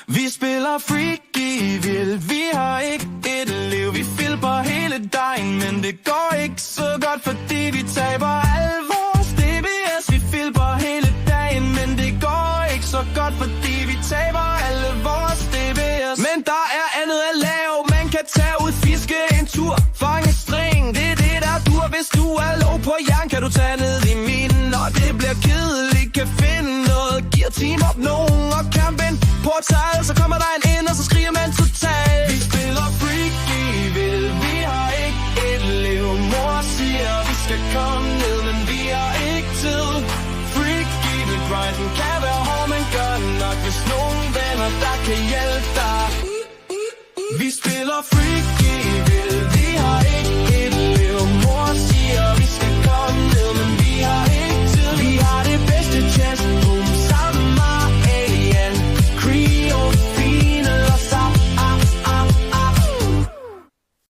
Vi spiller freaky vildt, vi har ikke et liv. Vi filper hele dagen, men det går ikke så godt, fordi vi taber al vores DBS. Vi filper hele dagen, men det går ikke så godt, fordi vi taber alle vores DBS. Men der er andet at lave, man kan tage ud, fiske en tur, fange string. Det er det der dur, hvis du er low på jern, kan du tage ned i minen. Når det bliver kedeligt, kan finde noget, giver team op nogen og kampe en portal. Så kommer der en ind, og så skriger man totalt. Vi spiller freaky vildt, vi har ikke et liv. Mor siger, vi skal komme ned, men vi har ikke tid. Freaky med grinden kan være hård, men gør nok, hvis nogen venner, der kan hjælpe dig. Vi spiller freaky